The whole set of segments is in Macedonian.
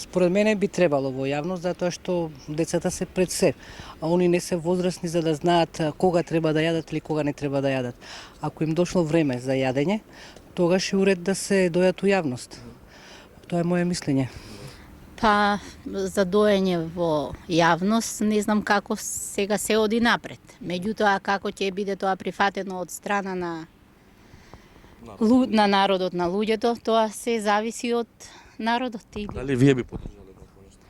Според мене би требало во јавност, затоа што децата се пред се, а они не се возрастни за да знаат кога треба да јадат или кога не треба да јадат. Ако им дошло време за јадење, тогаш е уред да се дојат у јавност. Тоа е моје мислење. Па, за доење во јавност, не знам како сега се оди напред. Меѓутоа, како ќе биде тоа прифатено од страна на народот, на луѓето, тоа се зависи од народот. Дали вие би поддржале такво нешто?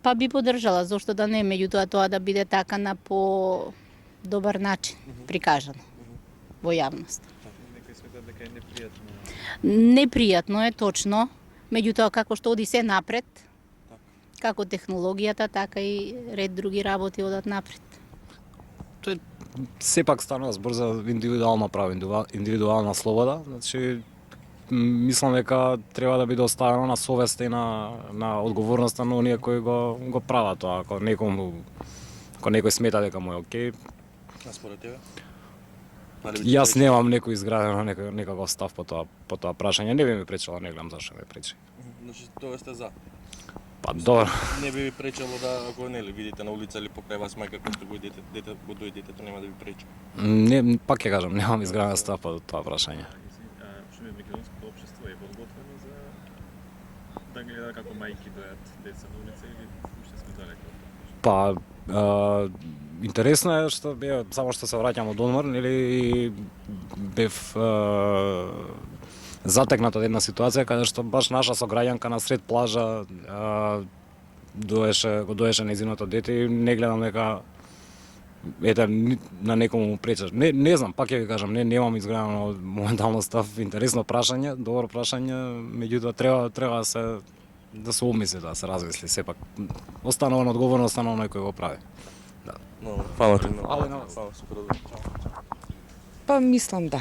Па би поддржала, зошто да не, меѓутоа тоа да биде така на по добар начин прикажано во јавност. Некои сметат дека е непријатно. Непријатно е точно, меѓутоа како што оди се напред, како технологијата, така и ред други работи одат напред. Тој сепак станува збор за индивидуална права, индивидуална слобода. Значи, мислам дека треба да биде оставено на совеста и на одговорноста на оние кои го прават тоа. Ако некој смета дека му е окей. А според тебе? Јас немам некој изградено некаков став по тоа прашање. Не би ми пречело, не гледам зашто ми пречи. Значи, тоа сте за? Па добро. Не би ви пречело да, ако нели видите на улица или покрај вас мајка кој што го дои детето, нема да ви пречи? Не, пак ќе кажам, немам изграден став по тоа прашање. Што ми македонското општество е подготвено за да гледа како мајки дојат деца на улица или уште сме далеко? Па, интересно е што само што се враќам од одмор, нели бев затекнат од една ситуација каде што баш наша сограѓанка на сред плажа го доеше нејзиното дете и не гледам дека на некому му пречеш. Не знам, пак ќе ви кажам, немам изградено моментално став. Интересно прашање, добро прашање, меѓутоа треба да се обмисли, да се размисли сепак. Останува на одговорност на оној кој го прави. Да. Фала ти многу. Фала, супер добро. Па мислам да.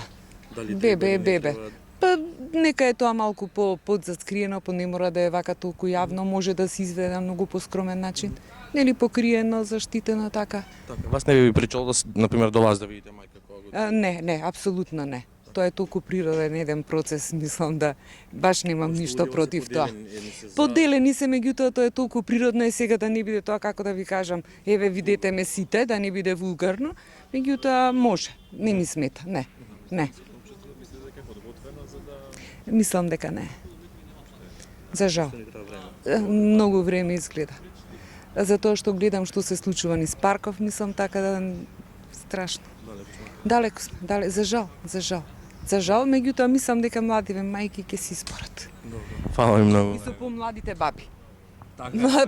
Дали Бебе. Па нека е тоа малку подзаскриено, па не мора да е вака толку јавно, може да се изведе на многу поскромен начин. Нели покриено, заштитено така. Така, вас не би пречело да например до вас да видите мајка кога го Не, апсолутно не. Тоа е толку природен еден процес, мислам да баш немам ништо против тоа. Поделени се, меѓутоа тоа е толку природно и сега да не биде тоа како да ви кажам, еве видете ме сите, да не биде вулгарно, меѓутоа може, не ми смета, не. Мислам дека не. За жал. Многу време изгледа. Затоа што гледам што се случува низ парков, мислам така да страшно. Далеко сме, за жал, меѓутоа мислам дека младите мајки ќе се испорат. Фала ви многу. И со помладите баби.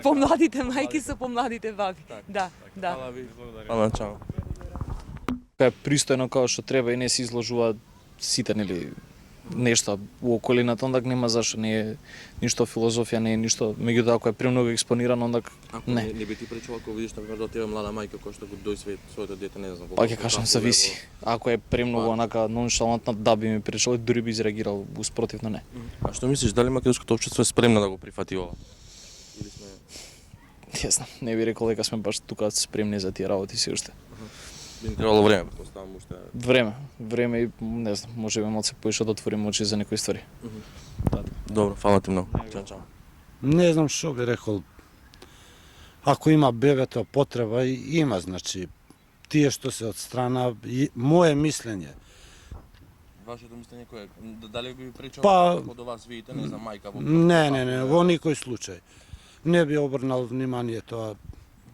Помладите мајки со помладите баби. Да. Фала ви. Фала, чао. Е пристојно како што треба и не се изложуваат сите нели нешта во околината, ондак нема зашто, не е ништо филозофија, не е ништо, меѓутоа ако е премногу експонирано, ондак не. Не би ти пречело ако видиш например до тебе млада мајка која што го дои своето дете, не знам. Па ќе кажам зависи. Ако е премногу онака ноншалантна, да би ми пречело и дури би изреагирал успротивно не. А што мислиш, дали македонското општество е спремно да го прифати ова? Или сме Не знам, не би рекол дека сме баш тука спремни за тие работи се уште. би ни требало време, претпоставам уште. Време и не знам, може би малце поише да отворим очи за некои ствари. Добро, фала ти многу. Чао. Не знам што би рекол. Ако има бебето потреба, има, значи, тие што се од страна, моje мислење. Вашето мислење кое е? Дали би пречело Па, ако до вас видите, не знам, мајка во Не, во никој случај. Не би обрнал внимание тоа.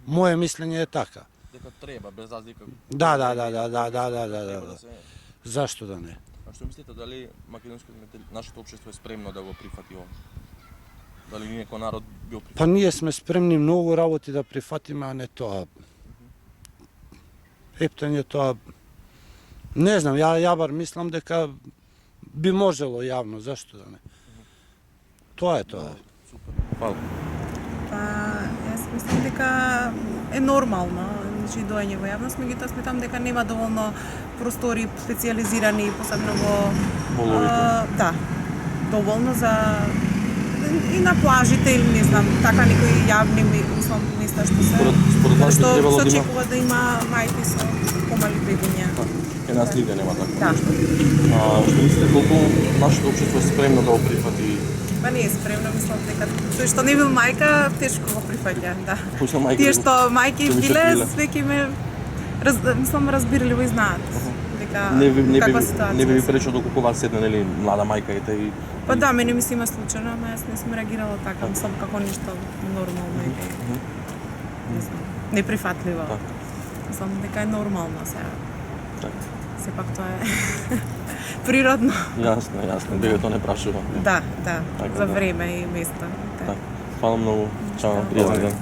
Моje мислење е така. дека треба без разлика. Да. Зашто да не? А што мислите, дали нашето општество е спремно да го прифати ова? Дали ние како народ би го прифатил? Па ние сме спремни многу работи да прифатиме, а не тоа. Ептање тоа, не знам, ја бар мислам дека би можело јавно, зашто да не? Тоа е тоа. Супер, фала. Па, јас мислам дека е нормално, значи доаѓање во јавност, меѓутоа сметам дека нема доволно простори специјализирани, посебно во Половите. Да, доволно за и на плажите или не знам, така некои јавни места што се. Според вас би требало се да има очекува да има мајки со помали бебиња. нас нигде нема така. Да. Што мислите колку нашето општество е спремно да го прифати Па не е спремна, мислам дека тој што не бил мајка, тешко го прифаќа, да. Обично мајки Тие го- што мајки што биле, биле. свеќе ме мислам разбирливо и знаат дека Не би каква ситуација. не би ви пречило доколку вас седне нели млада мајка и Па да, мене ми се има случајно, ама јас не сум реагирала така, мислам како нешто нормално и не знам, неприфатливо. Така. Мислам дека е нормално сега. Така. Сепак тоа е природно. Јасно, бебето не прашува. Да, Така, за да. време и место. Така. Фала многу. Чао, пријатен ден.